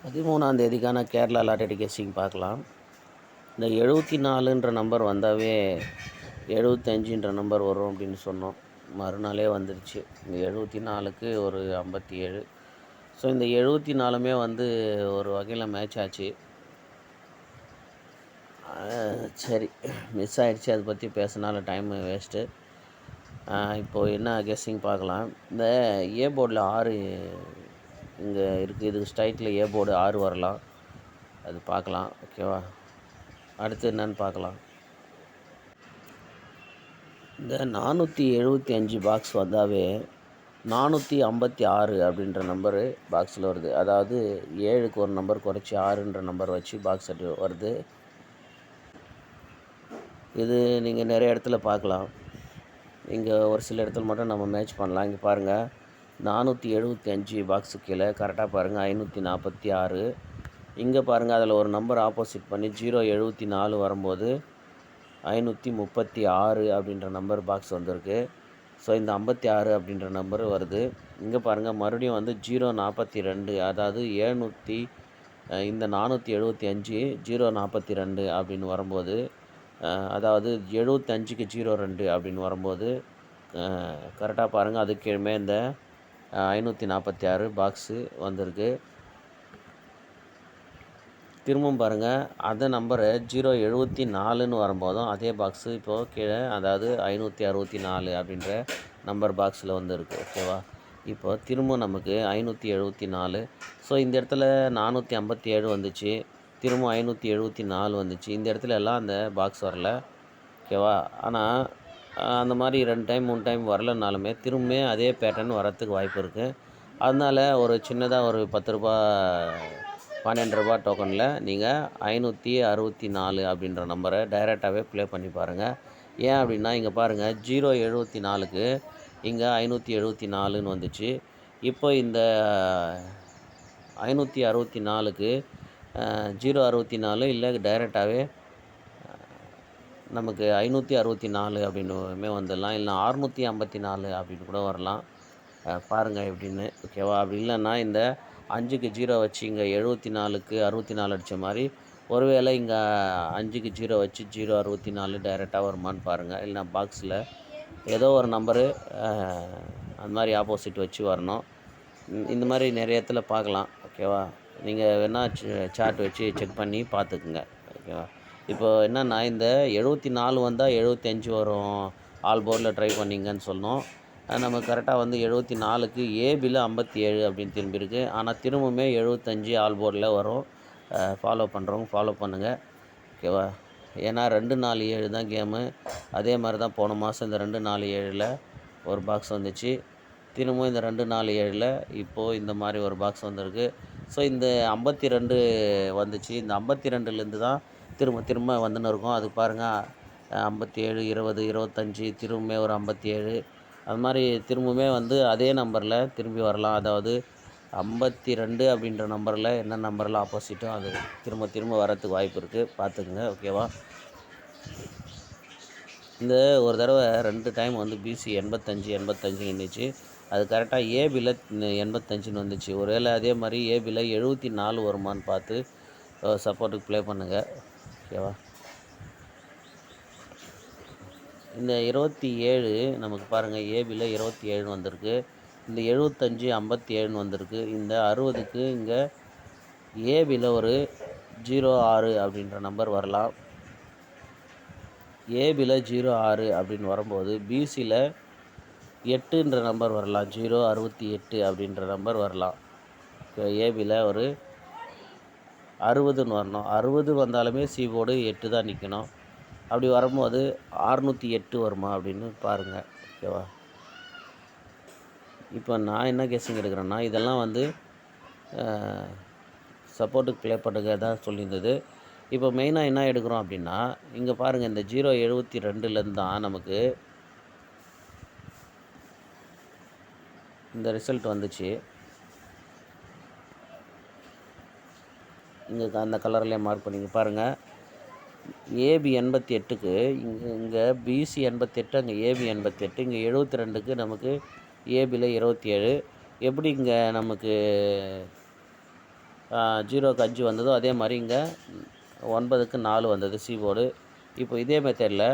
13ஆம் தேதிக்கான Kerala lottery guessing பார்க்கலாம். இந்த 74ன்ற number வந்தாவே 75ன்ற நம்பர் வரும் அப்படின்னு சொன்னோம். மறுநாளே வந்துடுச்சு. இந்த 74க்கு ஒரு 57. ஸோ இந்த 74மே வந்து ஒரு வகையில் மேட்ச் ஆச்சு. சரி, மிஸ் ஆகிடுச்சு. அதை பற்றி பேசினால டைம் வேஸ்ட்டு. இப்போது என்ன கெஸ்ஸிங் பார்க்கலாம். இந்த ஏ போர்டில் 6 இங்கே இருக்குது. இதுக்கு ஸ்ட்ரைட்டில் ஏ போர்டு 6 வரலாம். அது பார்க்கலாம். ஓகேவா? அடுத்து என்னன்னு பார்க்கலாம். இந்த 475 பாக்ஸ் வந்தாவே 456 அப்படின்ற நம்பரு பாக்ஸில் வருது. அதாவது 7க்கு ஒரு நம்பர் குறைச்சி 6ன்ற நம்பர் வச்சு பாக்ஸ் வருது. இது நீங்கள் நிறைய இடத்துல பார்க்கலாம். இங்கே ஒரு சில இடத்துல மட்டும் நம்ம மேட்ச் பண்ணலாம். இங்கே பாருங்கள், 475 பாக்ஸு கீழே கரெக்டாக பாருங்கள் 546. இங்கே பாருங்கள், அதில் ஒரு நம்பர் ஆப்போசிட் பண்ணி 074 வரும்போது 536 அப்படின்ற நம்பர் பாக்ஸ் வந்திருக்கு. ஸோ இந்த 56 அப்படின்ற நம்பர் வருது. இங்கே பாருங்கள், மறுபடியும் வந்து 042, அதாவது 700 இந்த 475 042 அப்படின்னு வரும்போது, அதாவது 75க்கு 02 அப்படின்னு வரும்போது கரெக்டாக பாருங்கள், அதுக்கு கீழே இந்த 546 பாக்ஸு வந்திருக்கு. திரும்பவும் பாருங்கள், அந்த நம்பரை 074ன்னு வரும்போதும் அதே பாக்ஸு இப்போது கீழே, அதாவது 564 அப்படின்ற நம்பர் பாக்ஸில் வந்துருக்கு. ஓகேவா? இப்போது திரும்ப நமக்கு 574. ஸோ இந்த இடத்துல 457 வந்துச்சு, திரும்ப 574 வந்துச்சு. இந்த இடத்துல எல்லாம் அந்த பாக்ஸ் வரல. ஓகேவா? ஆனால் அந்த மாதிரி 2 டைம் 3 டைம் வரலனாலுமே திரும்ப அதே பேட்டர்ன் வரத்துக்கு வாய்ப்பு இருக்குது. அதனால் ஒரு சின்னதாக ஒரு 10 ரூபா 12 ரூபா டோக்கனில் நீங்கள் 564 அப்படின்ற நம்பரை டைரெக்டாகவே ப்ளே பண்ணி பாருங்கள். ஏன் அப்படின்னா, இங்கே பாருங்கள், 074க்கு இங்கே 574ன்னு வந்துச்சு. இப்போ இந்த 564க்கு 064 இல்லை, டைரெக்டாகவே நமக்கு 564 அப்படின்னுமே வந்துடலாம். இல்லை 654 அப்படின்னு கூட வரலாம். பாருங்கள் எப்படின்னு. ஓகேவா? அப்படி இல்லைன்னா இந்த 5க்கு 0 வச்சு இங்கே 74க்கு 64 அடித்த மாதிரி, ஒருவேளை இங்கே 5க்கு 0 வச்சு 064 டைரெக்டாக வருமானு பாருங்கள். இல்லைனா பாக்ஸில் ஏதோ ஒரு நம்பரு அந்த மாதிரி ஆப்போசிட் வச்சு வரணும். இந்த மாதிரி நிறைய இடத்துல பார்க்கலாம். ஓகேவா? நீங்கள் வேணால் சார்ட் வச்சு செக் பண்ணி பார்த்துக்குங்க. ஓகேவா? இப்போ என்னென்னா, இந்த 74 வந்தால் 75 வரும், ஆல் போர்டில் ட்ரை பண்ணிங்கன்னு சொன்னோம். நம்ம கரெக்டாக வந்து 74க்கு ஏபியில் 57 அப்படின்னு திரும்பியிருக்கு. ஆனால் திரும்பவுமே 75 ஆல் போர்டில் வரும். ஃபாலோ பண்ணுறவங்க ஃபாலோ பண்ணுங்கள். ஓகேவா? ஏன்னா 247 தான் கேமு. அதே மாதிரி தான் போன மாதம் இந்த 247ல் ஒரு பாக்ஸ் வந்துச்சு. திரும்பவும் இந்த 247ல் இப்போது இந்த மாதிரி ஒரு பாக்ஸ் வந்திருக்கு. ஸோ இந்த 52 வந்துச்சு. இந்த 52லேருந்து தான் திரும்ப வந்துன்னு இருக்கும். அது பாருங்கள், 57, 20, 25, திரும்பவுமே ஒரு 57, அது மாதிரி திரும்பவுமே வந்து அதே நம்பரில் திரும்பி வரலாம். அதாவது 52 அப்படின்ற நம்பரில் என்ன நம்பரில் ஆப்போசிட்டோ அது திரும்ப வரத்துக்கு வாய்ப்பு இருக்குது. பார்த்துக்குங்க. ஓகேவா? இந்த ஒரு தடவை 2 டைம் வந்து பிசி 85 இருந்துச்சு. அது கரெக்டாக ஏபியில் 85ன்னு வந்துச்சு. ஒருவேளை அதே மாதிரி ஏபியில் 74 வருமானு பார்த்து சப்போர்ட்டுக்கு ப்ளே பண்ணுங்கள். ஓகேவா? இந்த 27 நமக்கு பாருங்கள், ஏபியில் 27 வந்திருக்கு. இந்த 75 57ன்னு வந்திருக்கு. இந்த 60க்கு இங்கே ஏபியில் ஒரு 06 அப்படின்ற நம்பர் வரலாம். ஏபியில் 06 அப்படின்னு வரும்போது பிசியில் 8ன்ற நம்பர் வரலாம். 068 அப்படின்ற நம்பர் வரலாம். ஏபியில் ஒரு 60ன்னு வரணும். 60 வந்தாலுமே சி போர்டு 8 தான் நிற்கணும். அப்படி வரும்போது 608 வருமா அப்படின்னு பாருங்கள். ஓகேவா? இப்போ நான் என்ன கெஸ்ஸிங் எடுக்கிறேன்னா, இதெல்லாம் வந்து சப்போர்ட்டுக்கு ப்ளே பண்ணுங்க தான் சொல்லியிருந்தது. இப்போ மெயினாக என்ன எடுக்கிறோம் அப்படின்னா, இங்கே பாருங்கள், இந்த 072லேருந்து தான் நமக்கு இந்த ரிசல்ட் வந்துச்சு. இங்கே அந்த கலர்லேயே மார்க் பண்ணிங்க பாருங்கள். ஏபி 88க்கு இங்கே பிசி 88, அங்கே ஏபி 88, இங்கே 72க்கு நமக்கு ஏபியில் 27. எப்படி இங்கே நமக்கு 0க்கு 5 வந்ததோ அதே மாதிரி இங்கே 9க்கு 4 வந்தது சி போர்டு. இப்போ இதே மெத்தடில்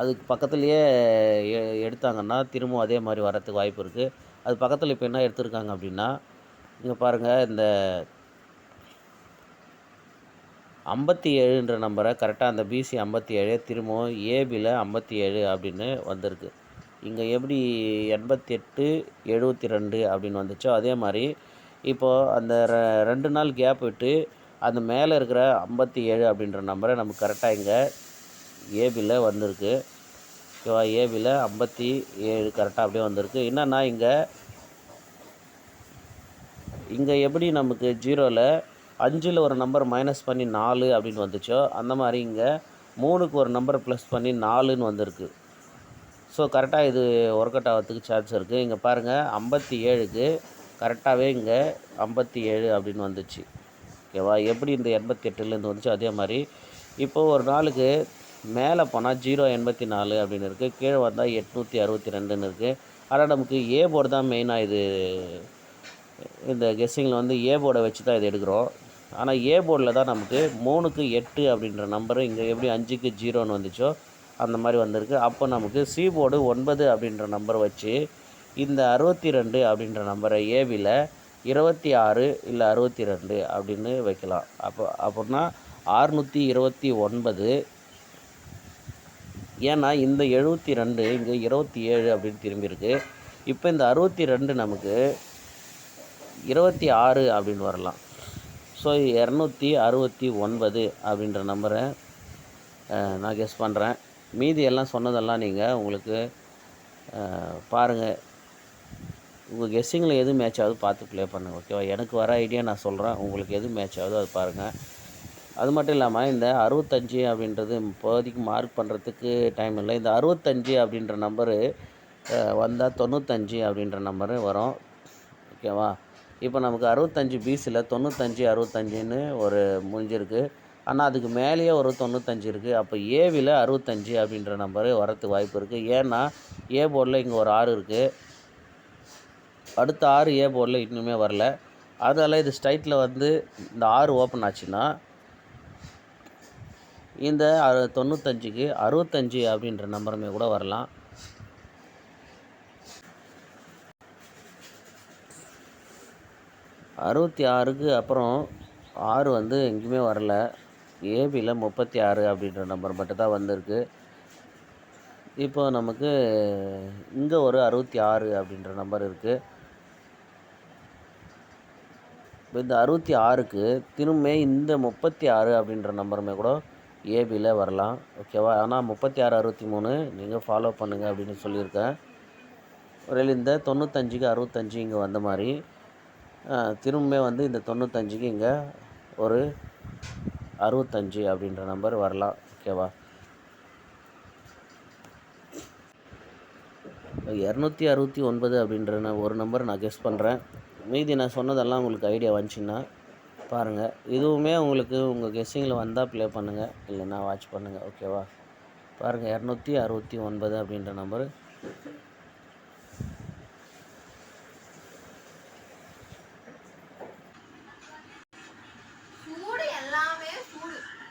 அதுக்கு பக்கத்துலேயே எடுத்தாங்கன்னா திரும்பவும் அதே மாதிரி வரத்துக்கு வாய்ப்பு இருக்குது. அது பக்கத்தில் இப்போ என்ன எடுத்திருக்காங்க அப்படின்னா, இங்கே பாருங்கள், இந்த 57ன்ற நம்பரை கரெக்டாக அந்த பிசி 57 திரும்பவும் ஏபியில் 57 அப்படின்னு வந்திருக்கு. இங்கே எப்படி 88 72 அப்படின்னு வந்துச்சோ அதே மாதிரி இப்போது அந்த 2 நாள் கேப் விட்டு அந்த மேலே இருக்கிற 57 அப்படின்ற நம்பரை நமக்கு கரெக்டாக இங்கே ஏபியில் வந்திருக்கு. ஓகேவா? ஏபியில் 57 கரெக்டாக அப்படியே வந்திருக்கு. என்னென்னா இங்கே எப்படி நமக்கு 0ல் 5ல் ஒரு நம்பர் மைனஸ் பண்ணி 4 அப்படின்னு வந்துச்சோ அந்த மாதிரி இங்கே 3க்கு ஒரு நம்பர் ப்ளஸ் பண்ணி 4ன்னு வந்திருக்கு. ஸோ கரெக்டாக இது ஒர்க் அவுட் ஆகிறதுக்கு சான்ஸ் இருக்குது. இங்கே பாருங்கள், 57க்கு கரெக்டாகவே இங்கே 57 அப்படின்னு வந்துச்சு. ஓகேவா? எப்படி இந்த 88லேருந்து வந்துச்சு அதே மாதிரி இப்போது ஒரு நாளுக்கு மேலே போனால் 084 அப்படின்னு இருக்குது, கீழே வந்தால் 862ன்னு இருக்குது. ஆனால் நமக்கு ஏ போர்டு தான் மெயினாக இது. இந்த கெஸ்ஸிங்கில் வந்து ஏ போர்டை வச்சு தான் இது எடுக்கிறோம். ஆனால் ஏ போர்டில் தான் நமக்கு 3க்கு 8 அப்படின்ற நம்பரு இங்கே எப்படி 5க்கு 0ன்னு வந்துச்சோ அந்த மாதிரி வந்திருக்கு. அப்போ நமக்கு சி போர்டு 9 அப்படின்ற நம்பரை வச்சு இந்த 62 அப்படின்ற நம்பரை ஏபியில் 26 இல்லை 62 அப்படின்னு வைக்கலாம். அப்படின்னா 629. ஏன்னா இந்த 72 இங்கே 27 அப்படின்னு திரும்பியிருக்கு. இப்போ இந்த 62 நமக்கு 26 அப்படின்னு வரலாம். ஸோ 269 அப்படின்ற நம்பரை நான் கெஸ் பண்ணுறேன். மீதி எல்லாம் சொன்னதெல்லாம் நீங்கள் உங்களுக்கு பாருங்கள், உங்கள் கெஸ்ஸிங்கில் எது மேட்ச் ஆகுது பார்த்து ப்ளே பண்ணுங்கள். ஓகேவா? எனக்கு வர ஐடியா நான் சொல்கிறேன், உங்களுக்கு எது மேட்ச் ஆகுதோ அது பாருங்கள். அது மட்டும் இல்லாமல் இந்த 65 அப்படின்றது இப்போதைக்கு மார்க் பண்ணுறதுக்கு டைம் இல்லை. இந்த 65 அப்படின்ற நம்பரு வந்தால் 95 அப்படின்ற நம்பரு வரும். ஓகேவா? இப்போ நமக்கு 65 பிசியில் 95 65ன்னு ஒரு முடிஞ்சிருக்கு. ஆனால் அதுக்கு மேலேயே ஒரு 95 இருக்குது. அப்போ ஏவில் 65 அப்படின்ற நம்பரு வரத்துக்கு வாய்ப்பு இருக்குது. ஏன்னா ஏ போர்டில் இங்கே ஒரு 6 இருக்குது, அடுத்த 6 ஏ போர்டில் இன்னுமே வரல. அதனால் இது ஸ்ட்ரைட்டில் வந்து இந்த 6 ஓப்பன் ஆச்சுன்னா இந்த 95க்கு 65 அப்படின்ற நம்பருமே கூட வரலாம். அறுபத்தி 6க்கு அப்புறம் 6 வந்து எங்கேயுமே வரல. ஏபியில் 36 அப்படின்ற நம்பர் மட்டும் தான் வந்திருக்கு. இப்போ நமக்கு இங்கே ஒரு 66 அப்படின்ற நம்பர் இருக்குது. இப்போ இந்த 66க்கு திரும்ப இந்த 36 அப்படின்ற நம்பருமே கூட ஏபியில் வரலாம். ஓகேவா? ஆனால் 36 63 நீங்கள் ஃபாலோ பண்ணுங்கள் அப்படின்னு சொல்லியிருக்கேன். ஒருவேளை இந்த 95க்கு 65 இங்கே வந்த மாதிரி திரும்ப வந்து இந்த 95க்கு இங்கே ஒரு 65 அப்படின்ற நம்பர் வரலாம். ஓகேவா? 269 அப்படின்ற ஒரு நம்பர் நான் கெஸ் பண்ணுறேன். மீதி நான் சொன்னதெல்லாம் உங்களுக்கு ஐடியா வந்துச்சுன்னா பாருங்கள். இதுவுமே உங்களுக்கு உங்கள் கெஸ்ஸிங்கில் வந்தால் ப்ளே பண்ணுங்கள், இல்லைன்னா வாட்ச் பண்ணுங்கள். ஓகேவா? பாருங்கள், 269 அப்படின்ற நம்பரு